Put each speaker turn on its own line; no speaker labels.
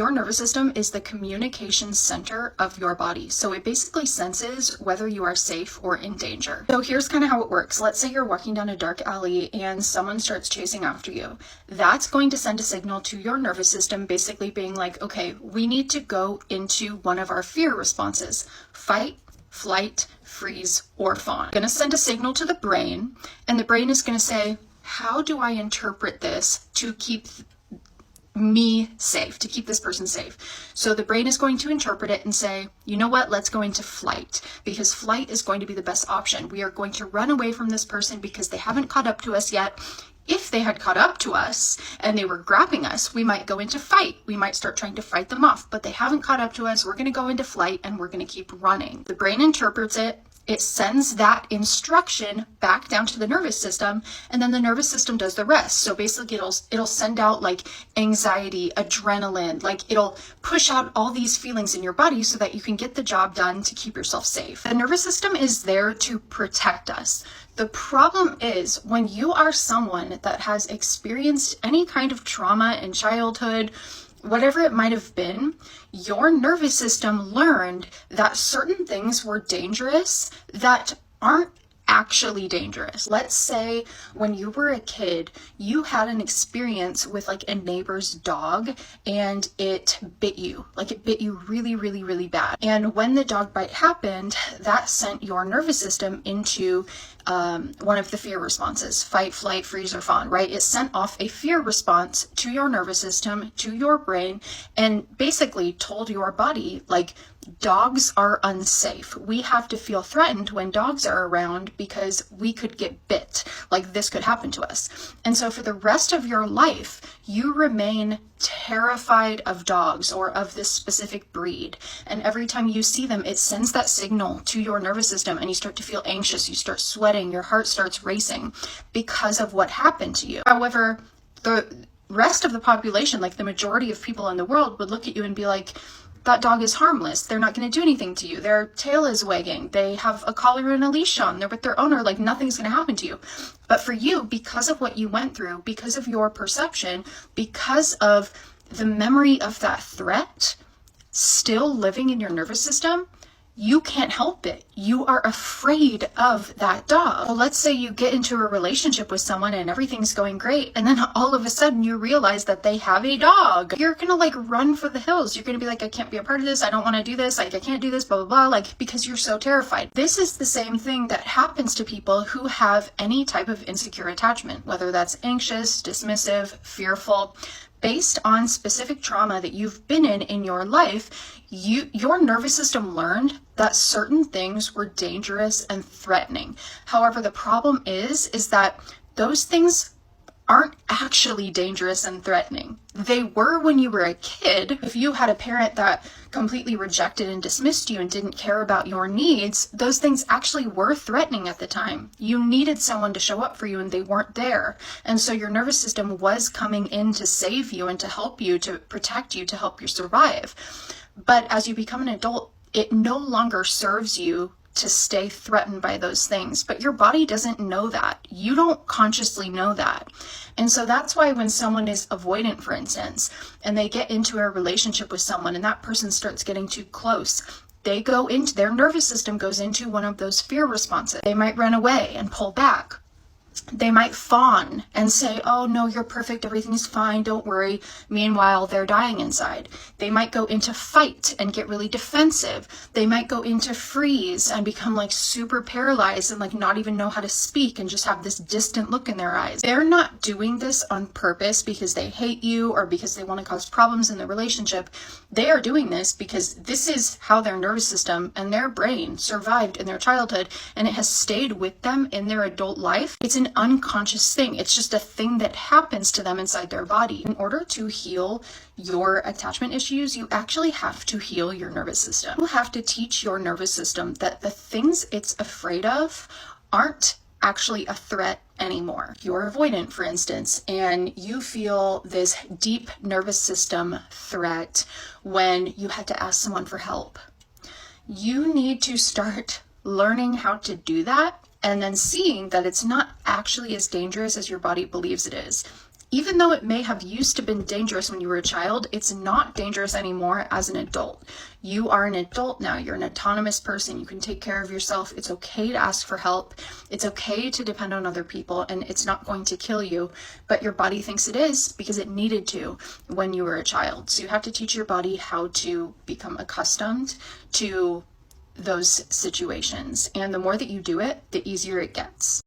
Your nervous system is the communication center of your body. So it basically senses whether you are safe or in danger. So here's kind of how it works. Let's say you're walking down a dark alley and someone starts chasing after you. That's going to send a signal to your nervous system, basically being like, okay, we need to go into one of our fear responses: fight, flight, freeze, or fawn. Going to send a signal to the brain, and the brain is going to say, how do I interpret this to keep me safe, to keep this person safe? So the brain is going to interpret it and say, you know what, let's go into flight, because flight is going to be the best option. We are going to run away from this person because they haven't caught up to us yet. If they had caught up to us and they were grabbing us, we might go into fight. We might start trying to fight them off, but they haven't caught up to us. We're going to go into flight and we're going to keep running. The brain interprets it. It sends that instruction back down to the nervous system, and then the nervous system does the rest. So basically it'll send out like anxiety, adrenaline, like it'll push out all these feelings in your body so that you can get the job done to keep yourself safe. The nervous system is there to protect us. The problem is when you are someone that has experienced any kind of trauma in childhood, whatever it might have been, your nervous system learned that certain things were dangerous that aren't actually dangerous. Let's say when you were a kid, you had an experience with like a neighbor's dog and it bit you. Like it bit you really, really, really bad. And when the dog bite happened, that sent your nervous system into one of the fear responses: fight, flight, freeze, or fawn, right? It sent off a fear response to your nervous system, to your brain, and basically told your body, like, dogs are unsafe. We have to feel threatened when dogs are around because we could get bit. Like this could happen to us. And so for the rest of your life, you remain terrified of dogs or of this specific breed. And every time you see them, it sends that signal to your nervous system and you start to feel anxious. You start sweating. Your heart starts racing because of what happened to you. However, the rest of the population, like the majority of people in the world, would look at you and be like, that dog is harmless. They're not going to do anything to you. Their tail is wagging. They have a collar and a leash on. They're with their owner. Like nothing's going to happen to you. But for you, because of what you went through, because of your perception, because of the memory of that threat still living in your nervous system, you can't help it. You are afraid of that dog. Well, let's say you get into a relationship with someone and everything's going great, and then all of a sudden you realize that they have a dog. You're gonna like run for the hills. You're gonna be like, I can't be a part of this. I don't want to do this. Like I can't do this, blah, blah, blah. Like, because you're so terrified. This is the same thing that happens to people who have any type of insecure attachment, whether that's anxious, dismissive, fearful. Based on specific trauma that you've been in your life, your nervous system learned that certain things were dangerous and threatening. However, the problem is that those things aren't actually dangerous and threatening. They were when you were a kid. If you had a parent that completely rejected and dismissed you and didn't care about your needs, those things actually were threatening at the time. You needed someone to show up for you and they weren't there. And so your nervous system was coming in to save you and to help you, to protect you, to help you survive. But as you become an adult, it no longer serves you to stay threatened by those things, but your body doesn't know that. You don't consciously know that. And so that's why when someone is avoidant, for instance, and they get into a relationship with someone and that person starts getting too close, their nervous system goes into one of those fear responses. They might run away and pull back. They might fawn and say, oh no, you're perfect, everything's fine, don't worry. Meanwhile, they're dying inside. They might go into fight and get really defensive. They might go into freeze and become like super paralyzed and like not even know how to speak and just have this distant look in their eyes. They're not doing this on purpose because they hate you or because they want to cause problems in the relationship. They are doing this because this is how their nervous system and their brain survived in their childhood, and it has stayed with them in their adult life. It's an unconscious thing. It's just a thing that happens to them inside their body. In order to heal your attachment issues, you actually have to heal your nervous system. You have to teach your nervous system that the things it's afraid of aren't actually a threat anymore. You're avoidant, for instance, and you feel this deep nervous system threat when you had to ask someone for help. You need to start learning how to do that and then seeing that it's not actually as dangerous as your body believes it is. Even though it may have used to been dangerous when you were a child, it's not dangerous anymore as an adult. You are an adult now. You're an autonomous person. You can take care of yourself. It's okay to ask for help. It's okay to depend on other people, and it's not going to kill you, but your body thinks it is because it needed to when you were a child. So you have to teach your body how to become accustomed to those situations. And the more that you do it, the easier it gets.